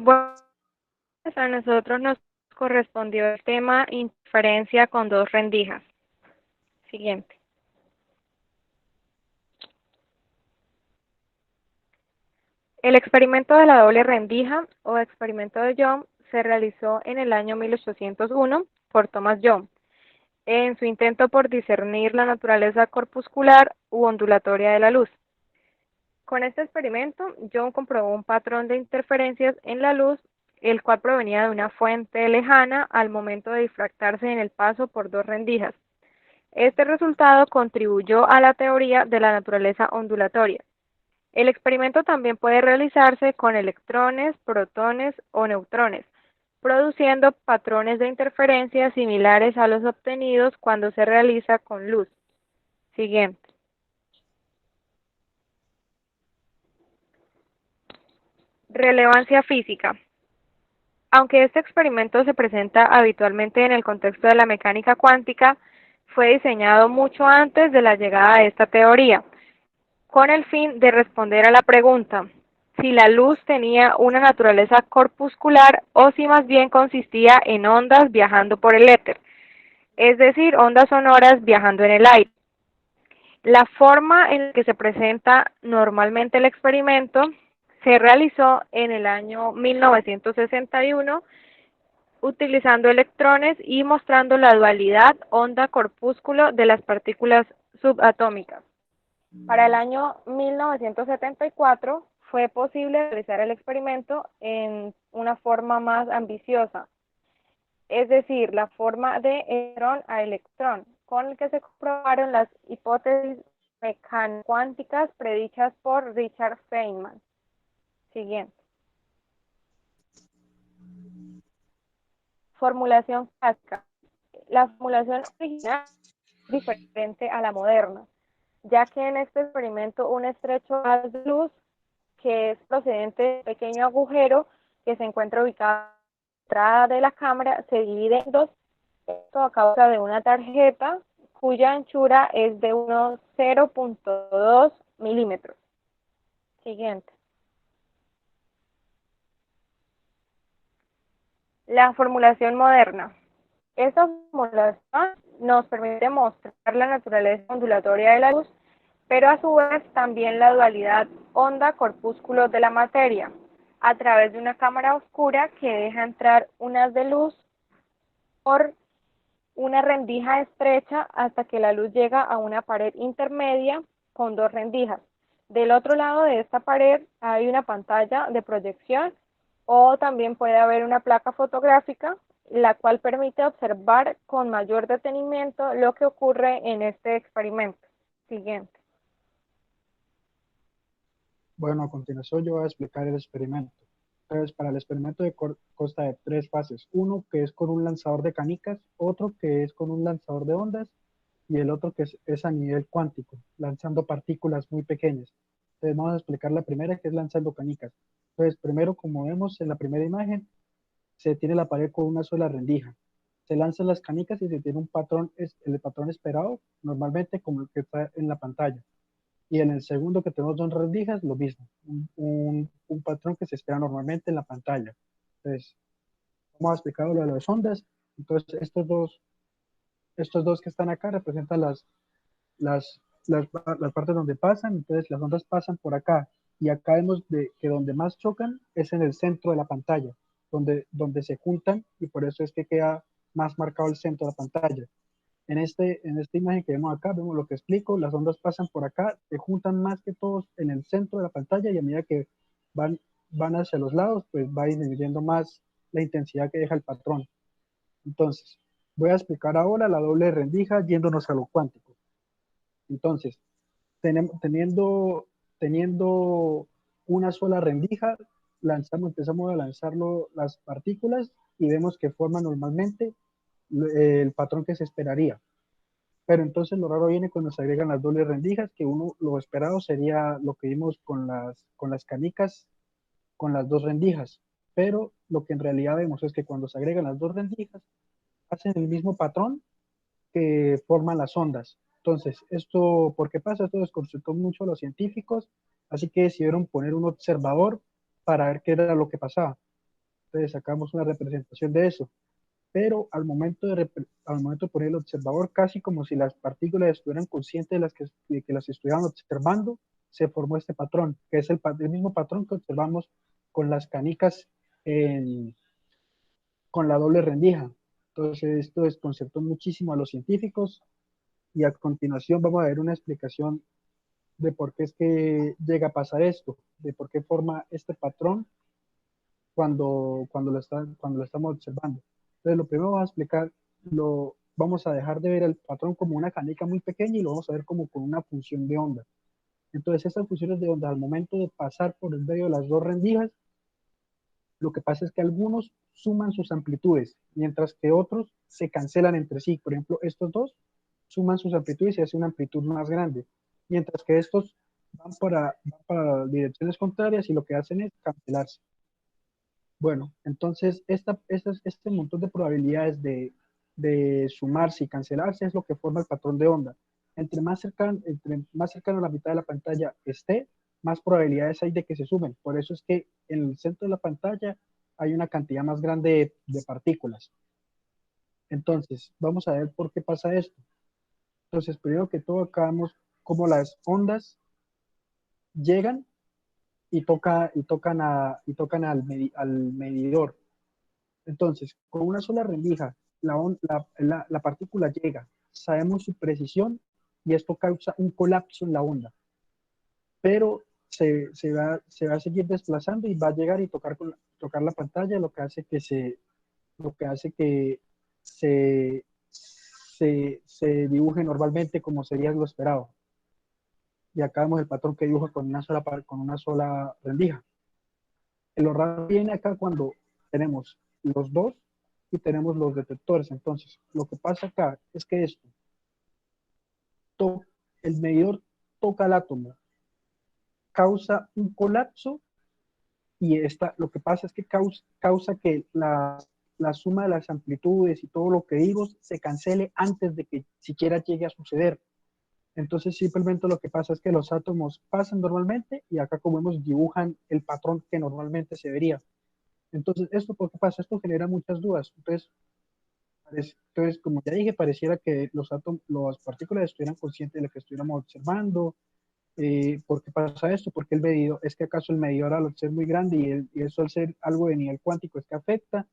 Bueno, pues a nosotros nos correspondió el tema interferencia con dos rendijas. Siguiente. El experimento de la doble rendija o experimento de Young se realizó en el año 1801 por Thomas Young en su intento por discernir la naturaleza corpuscular u ondulatoria de la luz. Con este experimento, Young comprobó un patrón de interferencias en la luz, el cual provenía de una fuente lejana al momento de difractarse en el paso por dos rendijas. Este resultado contribuyó a la teoría de la naturaleza ondulatoria. El experimento también puede realizarse con electrones, protones o neutrones, produciendo patrones de interferencia similares a los obtenidos cuando se realiza con luz. Siguiente. Relevancia física. Aunque este experimento se presenta habitualmente en el contexto de la mecánica cuántica, fue diseñado mucho antes de la llegada de esta teoría, con el fin de responder a la pregunta si la luz tenía una naturaleza corpuscular o si más bien consistía en ondas viajando por el éter, es decir, ondas sonoras viajando en el aire. La forma en que se presenta normalmente el experimento se realizó en el año 1961 utilizando electrones y mostrando la dualidad onda-corpúsculo de las partículas subatómicas. Para el año 1974 fue posible realizar el experimento en una forma más ambiciosa, es decir, la forma de electrón a electrón, con el que se comprobaron las hipótesis mecano-cuánticas predichas por Richard Feynman. Siguiente. Formulación clásica. La formulación original es diferente a la moderna, ya que en este experimento un estrecho haz de luz que es procedente de un pequeño agujero que se encuentra ubicado en la entrada de la cámara se divide en dos, esto a causa de una tarjeta cuya anchura es de unos 0.2 milímetros. Siguiente. La formulación moderna. Esta formulación nos permite mostrar la naturaleza ondulatoria de la luz, pero a su vez también la dualidad onda-corpúsculo de la materia, a través de una cámara oscura que deja entrar un haz de luz por una rendija estrecha hasta que la luz llega a una pared intermedia con dos rendijas. Del otro lado de esta pared hay una pantalla de proyección o también puede haber una placa fotográfica, la cual permite observar con mayor detenimiento lo que ocurre en este experimento. Siguiente. Bueno, a continuación yo voy a explicar el experimento. Entonces, para el experimento consta de tres fases. Uno que es con un lanzador de canicas, otro que es con un lanzador de ondas y el otro que es a nivel cuántico, lanzando partículas muy pequeñas. Entonces, vamos a explicar la primera que es lanzando canicas. Entonces, primero, como vemos en la primera imagen, se tiene la pared con una sola rendija. Se lanzan las canicas y se tiene un patrón, el patrón esperado, normalmente como el que está en la pantalla. Y en el segundo que tenemos dos rendijas, lo mismo, un patrón que se espera normalmente en la pantalla. Entonces, como ha explicado lo de las ondas, entonces estos dos que están acá representan las, las partes donde pasan, entonces las ondas pasan por acá, y acá vemos que donde más chocan es en el centro de la pantalla, donde se juntan, y por eso es que queda más marcado el centro de la pantalla. En esta imagen que vemos acá, vemos lo que explico, las ondas pasan por acá, se juntan más que todos en el centro de la pantalla y a medida que van, van hacia los lados, pues va disminuyendo más la intensidad que deja el patrón. Entonces, voy a explicar ahora la doble rendija yéndonos a lo cuántico. Entonces, teniendo una sola rendija, empezamos a lanzarlo las partículas y vemos que forman normalmente el patrón que se esperaría. Pero entonces lo raro viene cuando se agregan las dobles rendijas, que lo esperado sería lo que vimos con las canicas, con las dos rendijas. Pero lo que en realidad vemos es que cuando se agregan las dos rendijas, hacen el mismo patrón que forman las ondas. Entonces, ¿por qué pasa? Esto desconcertó mucho a los científicos, así que decidieron poner un observador para ver qué era lo que pasaba. Entonces sacamos una representación de eso. Pero al momento de poner el observador, casi como si las partículas estuvieran conscientes de que las estuvieran observando, se formó este patrón, que es el mismo patrón que observamos con las canicas con la doble rendija. Entonces esto desconcertó muchísimo a los científicos y a continuación vamos a ver una explicación de por qué es que llega a pasar esto, de por qué forma este patrón cuando lo estamos observando. Entonces, lo primero vamos a explicar, vamos a dejar de ver el patrón como una canica muy pequeña y lo vamos a ver como con una función de onda. Entonces, estas funciones de onda, al momento de pasar por el medio de las dos rendijas, lo que pasa es que algunos suman sus amplitudes, mientras que otros se cancelan entre sí. Por ejemplo, estos dos suman sus amplitudes y hacen una amplitud más grande, mientras que estos van para direcciones contrarias y lo que hacen es cancelarse. Bueno, entonces este montón de probabilidades de sumarse y cancelarse es lo que forma el patrón de onda. Entre más cercano a la mitad de la pantalla esté, más probabilidades hay de que se sumen. Por eso es que en el centro de la pantalla hay una cantidad más grande de partículas. Entonces, vamos a ver por qué pasa esto. Entonces, primero que todo, acá vemos cómo las ondas llegan y tocan al medidor. Entonces, con una sola rendija, la partícula llega, sabemos su precisión y esto causa un colapso en la onda, pero se va a seguir desplazando y va a llegar y tocar la pantalla, lo que hace que se, se dibuje normalmente como sería lo esperado. Y acá vemos el patrón que dibuja con una sola rendija. El raro viene acá cuando tenemos los dos y tenemos los detectores. Entonces, lo que pasa acá es que to- el medidor toca el átomo, causa un colapso y lo que pasa es que causa que la suma de las amplitudes y todo lo que vimos se cancele antes de que siquiera llegue a suceder. Entonces, simplemente lo que pasa es que los átomos pasan normalmente y acá, como vemos, dibujan el patrón que normalmente se vería. Entonces, ¿esto por qué pasa? Esto genera muchas dudas. Entonces, como ya dije, pareciera que las partículas estuvieran conscientes de lo que estuviéramos observando. ¿Por qué pasa esto? Porque el medidor, es que acaso el medidor al ser muy grande y eso al ser algo de nivel cuántico es que afecta.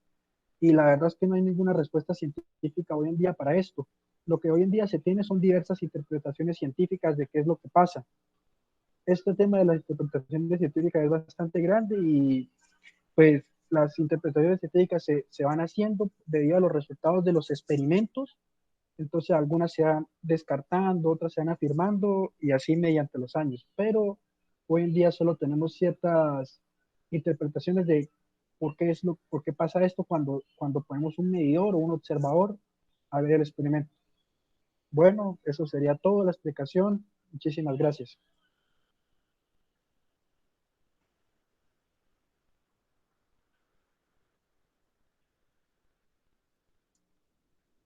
Y la verdad es que no hay ninguna respuesta científica hoy en día para esto. Lo que hoy en día se tiene son diversas interpretaciones científicas de qué es lo que pasa. Este tema de las interpretaciones científicas es bastante grande y pues las interpretaciones científicas se van haciendo debido a los resultados de los experimentos, entonces algunas se van descartando, otras se van afirmando y así mediante los años, pero hoy en día solo tenemos ciertas interpretaciones de por qué pasa esto cuando ponemos un medidor o un observador a ver el experimento. Bueno, eso sería todo la explicación. Muchísimas gracias.